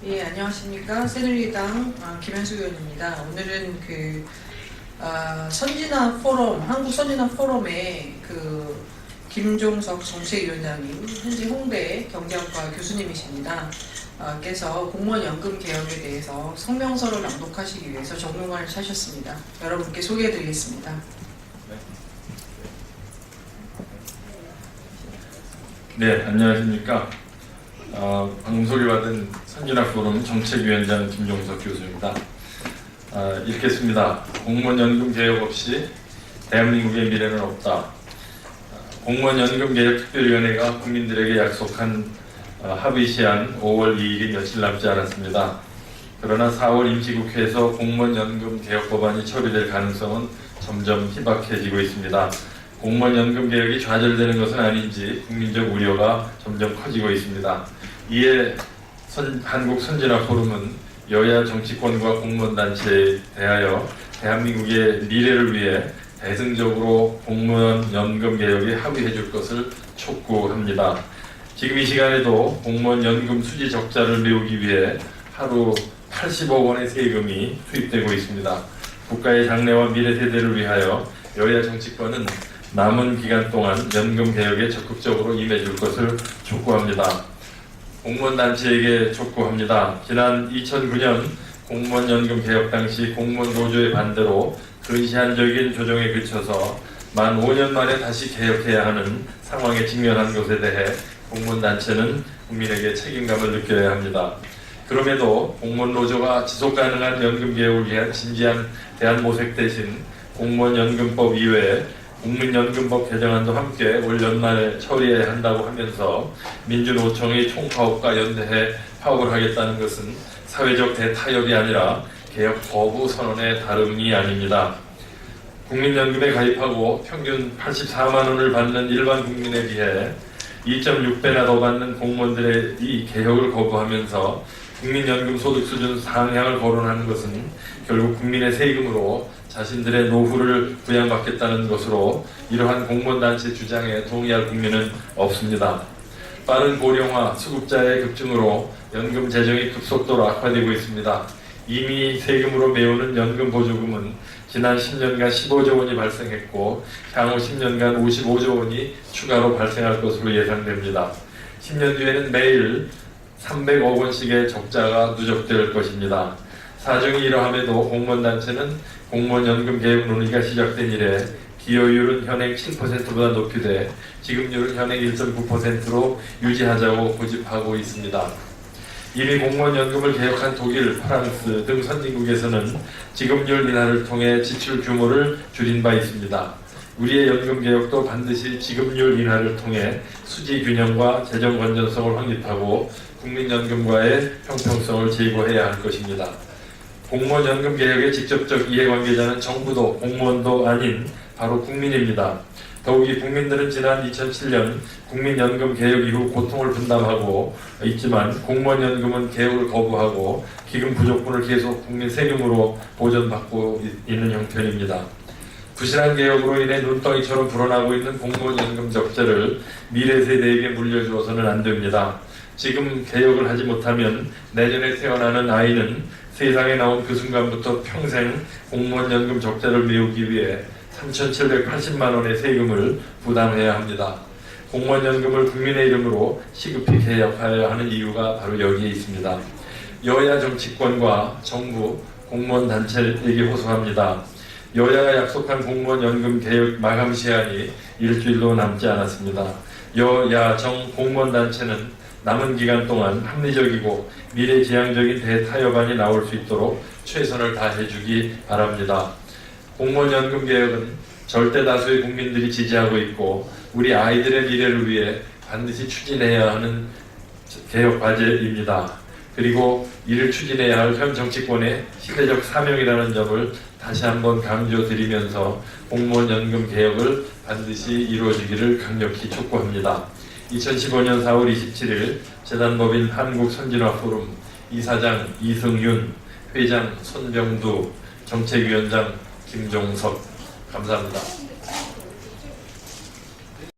예, 안녕하십니까. 새누리당 김현수 의원입니다. 오늘은 선진화 포럼, 한국 선진화 포럼의 김종석 정책위원장님, 현재 홍대 경제학과 교수님이십니다. 께서 공무원 연금 개혁에 대해서 성명서를 낭독하시기 위해서 정론관을 차셨습니다. 여러분께 소개해드리겠습니다. 네, 안녕하십니까. 방금 소개받은 선진화 포럼 정책위원장 김종석 교수입니다. 읽겠습니다. 공무원 연금 개혁 없이 대한민국의 미래는 없다. 공무원 연금 개혁 특별위원회가 국민들에게 약속한 합의 시한 5월 2일이 며칠 남지 않았습니다. 그러나 4월 임시국회에서 공무원 연금 개혁 법안이 처리될 가능성은 점점 희박해지고 있습니다. 공무원 연금 개혁이 좌절되는 것은 아닌지 국민적 우려가 점점 커지고 있습니다. 이에 한국 선진화 포럼은 여야 정치권과 공무원 단체에 대하여 대한민국의 미래를 위해 대승적으로 공무원 연금 개혁에 합의해 줄 것을 촉구합니다. 지금 이 시간에도 공무원 연금 수지 적자를 메우기 위해 하루 80억 원의 세금이 투입되고 있습니다. 국가의 장래와 미래 세대를 위하여 여야 정치권은 남은 기간 동안 연금 개혁에 적극적으로 임해줄 것을 촉구합니다. 공무원 단체에게 촉구합니다. 지난 2009년 공무원 연금 개혁 당시 공무원 노조의 반대로 근시안적인 조정에 그쳐서 만 5년 만에 다시 개혁해야 하는 상황에 직면한 것에 대해 공무원 단체는 국민에게 책임감을 느껴야 합니다. 그럼에도 공무원 노조가 지속 가능한 연금 개혁을 위한 진지한 대안 모색 대신 공무원 연금법 이외에 국민연금법 개정안도 함께 올 연말에 처리해야 한다고 하면서 민주노총의 총파업과 연대해 파업을 하겠다는 것은 사회적 대타협이 아니라 개혁 거부 선언의 다름이 아닙니다. 국민연금에 가입하고 평균 84만 원을 받는 일반 국민에 비해 2.6배나 더 받는 공무원들의 이 개혁을 거부하면서 국민연금 소득 수준 상향을 거론하는 것은 결국 국민의 세금으로 자신들의 노후를 부양받겠다는 것으로 이러한 공무원단체 주장에 동의할 국민은 없습니다. 빠른 고령화, 수급자의 급증으로 연금 재정이 급속도로 악화되고 있습니다. 이미 세금으로 메우는 연금 보조금은 지난 10년간 15조 원이 발생했고 향후 10년간 55조 원이 추가로 발생할 것으로 예상됩니다. 10년 뒤에는 매일 300억 원씩의 적자가 누적될 것입니다. 사정이 이러함에도 공무원단체는 공무원 연금 개혁 논의가 시작된 이래 기여율은 현행 7%보다 높이돼 지급률은 현행 1.9%로 유지하자고 고집하고 있습니다. 이미 공무원 연금을 개혁한 독일, 프랑스 등 선진국에서는 지급률 인하를 통해 지출 규모를 줄인 바 있습니다. 우리의 연금 개혁도 반드시 지급률 인하를 통해 수지 균형과 재정 건전성을 확립하고 국민연금과의 형평성을 제고해야 할 것입니다. 공무원 연금 개혁의 직접적 이해관계자는 정부도 공무원도 아닌 바로 국민입니다. 더욱이 국민들은 지난 2007년 국민연금 개혁 이후 고통을 분담하고 있지만 공무원 연금은 개혁을 거부하고 기금 부족분을 계속 국민 세금으로 보전받고 있는 형편입니다. 부실한 개혁으로 인해 눈덩이처럼 불어나고 있는 공무원 연금 적자를 미래 세대에게 물려주어서는 안 됩니다. 지금 개혁을 하지 못하면 내년에 태어나는 아이는 세상에 나온 그 순간부터 평생 공무원 연금 적자를 메우기 위해 3,780만 원의 세금을 부담해야 합니다. 공무원 연금을 국민의 이름으로 시급히 개혁하여야 하는 이유가 바로 여기에 있습니다. 여야 정치권과 정부, 공무원 단체에게 호소합니다. 여야가 약속한 공무원 연금 개혁 마감 시한이 일주일도 남지 않았습니다. 여야 정 공무원 단체는 남은 기간 동안 합리적이고 미래지향적인 대타협안이 나올 수 있도록 최선을 다해주기 바랍니다. 공무원 연금 개혁은 절대 다수의 국민들이 지지하고 있고 우리 아이들의 미래를 위해 반드시 추진해야 하는 개혁 과제입니다. 그리고 이를 추진해야 할 현 정치권의 시대적 사명이라는 점을 다시 한번 강조드리면서 공무원 연금 개혁을 반드시 이루어지기를 강력히 촉구합니다. 2015년 4월 27일 재단법인 한국선진화 포럼 이사장 이승윤, 회장 손병두, 정책위원장 김종석. 감사합니다.